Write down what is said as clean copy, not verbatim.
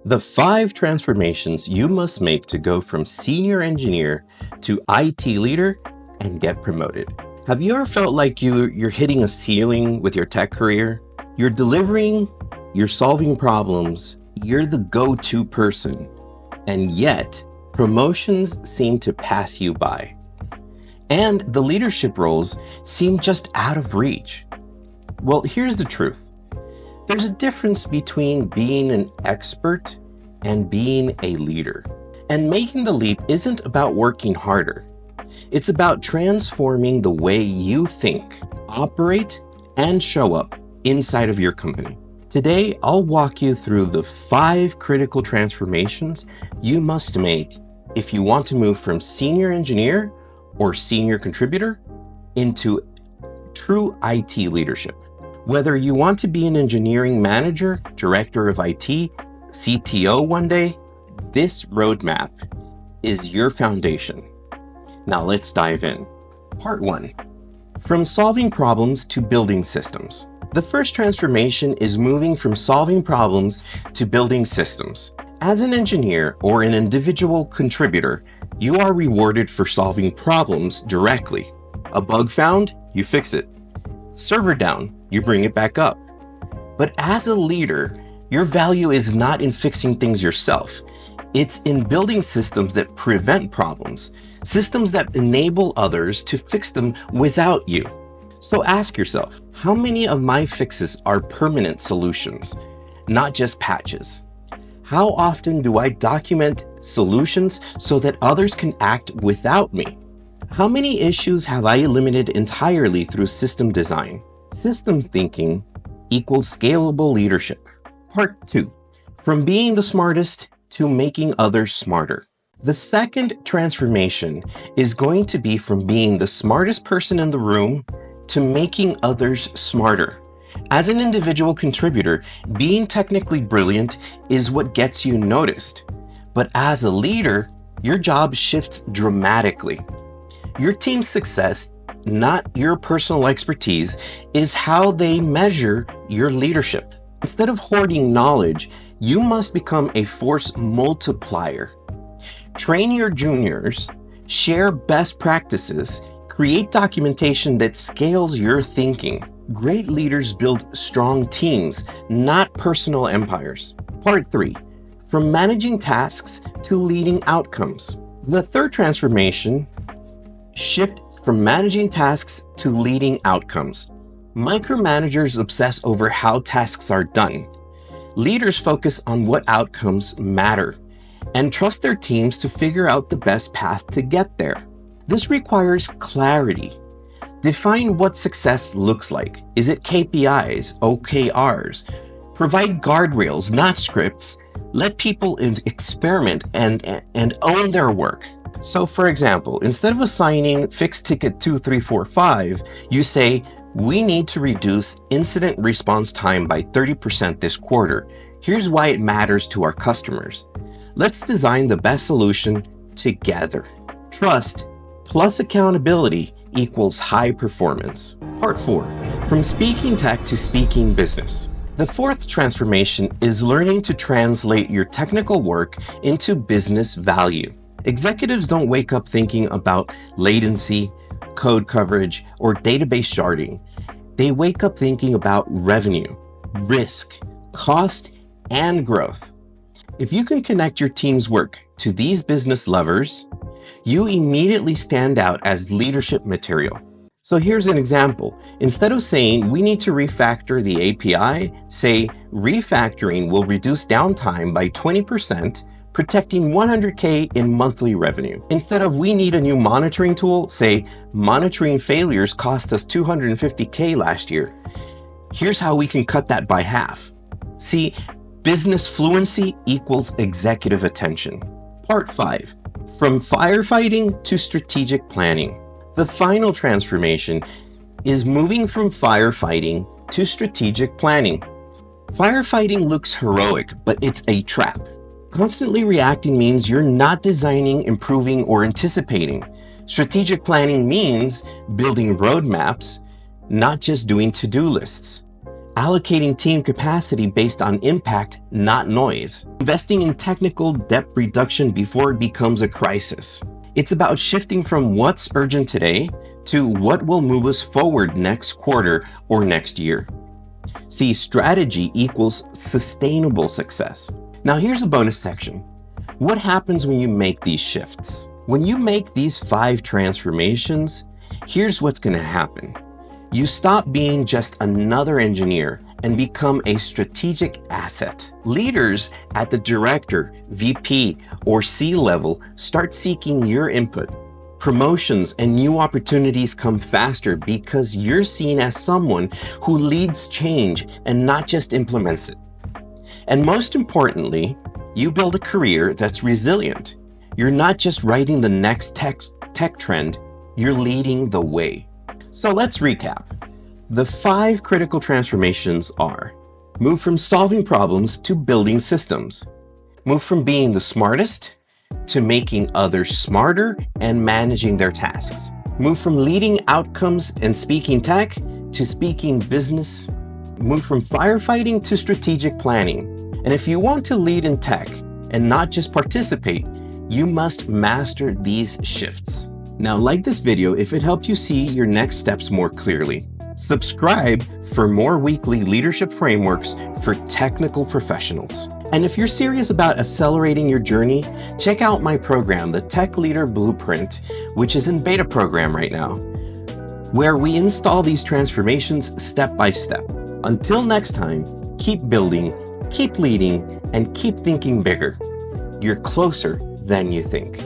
The 5 transformations you must make to go from senior engineer to IT leader and get promoted. Have you ever felt like you're hitting a ceiling with your tech career? You're delivering, you're solving problems, you're the go-to person, and yet promotions seem to pass you by. And the leadership roles seem just out of reach. Well, here's the truth. There's a difference between being an expert and being a leader. And making the leap isn't about working harder. It's about transforming the way you think, operate, and show up inside of your company. Today, I'll walk you through the 5 critical transformations you must make if you want to move from senior engineer or senior contributor into true IT leadership. Whether you want to be an engineering manager, director of IT, CTO one day, this roadmap is your foundation. Now let's dive in. Part 1. From solving problems to building systems. The first transformation is moving from solving problems to building systems. As an engineer or an individual contributor, you are rewarded for solving problems directly. A bug found, you fix it. Server down, you bring it back up. But as a leader, your value is not in fixing things yourself. It's in building systems that prevent problems, systems that enable others to fix them without you. So ask yourself, how many of my fixes are permanent solutions, not just patches? How often do I document solutions so that others can act without me? How many issues have I eliminated entirely through system design? System thinking equals scalable leadership. Part 2. From being the smartest to making others smarter. The second transformation is going to be from being the smartest person in the room to making others smarter. As an individual contributor, being technically brilliant is what gets you noticed. But as a leader, your job shifts dramatically. Your team's success, not your personal expertise, is how they measure your leadership. Instead of hoarding knowledge, you must become a force multiplier. Train your juniors, share best practices, create documentation that scales your thinking. Great leaders build strong teams, not personal empires. Part 3. From managing tasks to leading outcomes. The third transformation, shift from managing tasks to leading outcomes. Micromanagers obsess over how tasks are done. Leaders focus on what outcomes matter and trust their teams to figure out the best path to get there. This requires clarity. Define what success looks like. Is it KPIs, OKRs? Provide guardrails, not scripts. Let people experiment and own their work. So for example, instead of assigning fixed ticket 2, 3, 4, 5, you say, we need to reduce incident response time by 30% this quarter. Here's why it matters to our customers. Let's design the best solution together. Trust plus accountability equals high performance. Part 4. From speaking tech to speaking business. The fourth transformation is learning to translate your technical work into business value. Executives don't wake up thinking about latency, code coverage, or database sharding. They wake up thinking about revenue, risk, cost, and growth. If you can connect your team's work to these business levers, you immediately stand out as leadership material. So here's an example. Instead of saying, we need to refactor the API, say, refactoring will reduce downtime by 20%, protecting $100K in monthly revenue. Instead of, we need a new monitoring tool, say, monitoring failures cost us $250K last year. Here's how we can cut that by half. See, business fluency equals executive attention. Part 5. From firefighting to strategic planning. The final transformation is moving from firefighting to strategic planning. Firefighting looks heroic, but it's a trap. Constantly reacting means you're not designing, improving, or anticipating. Strategic planning means building roadmaps, not just doing to-do lists. allocating team capacity based on impact, not noise, investing in technical debt reduction before it becomes a crisis. It's about shifting from what's urgent today to what will move us forward next quarter or next year. See, strategy equals sustainable success. Now here's a bonus section. What happens when you make these shifts? When you make these 5 transformations, here's what's going to happen. You stop being just another engineer and become a strategic asset. Leaders at the director, VP, or C level start seeking your input. Promotions and new opportunities come faster because you're seen as someone who leads change and not just implements it. And most importantly, you build a career that's resilient. You're not just writing the next tech trend, you're leading the way. So let's recap. The 5 critical transformations are: move from solving problems to building systems, move from being the smartest to making others smarter and managing their tasks, move from leading outcomes and speaking tech to speaking business, move from firefighting to strategic planning. And if you want to lead in tech and not just participate, you must master these shifts. Now, like this video if it helped you see your next steps more clearly. Subscribe for more weekly leadership frameworks for technical professionals. And if you're serious about accelerating your journey, check out my program, the Tech Leader Blueprint, which is in beta program right now, where we install these transformations step by step. Until next time, keep building, keep leading, and keep thinking bigger. You're closer than you think.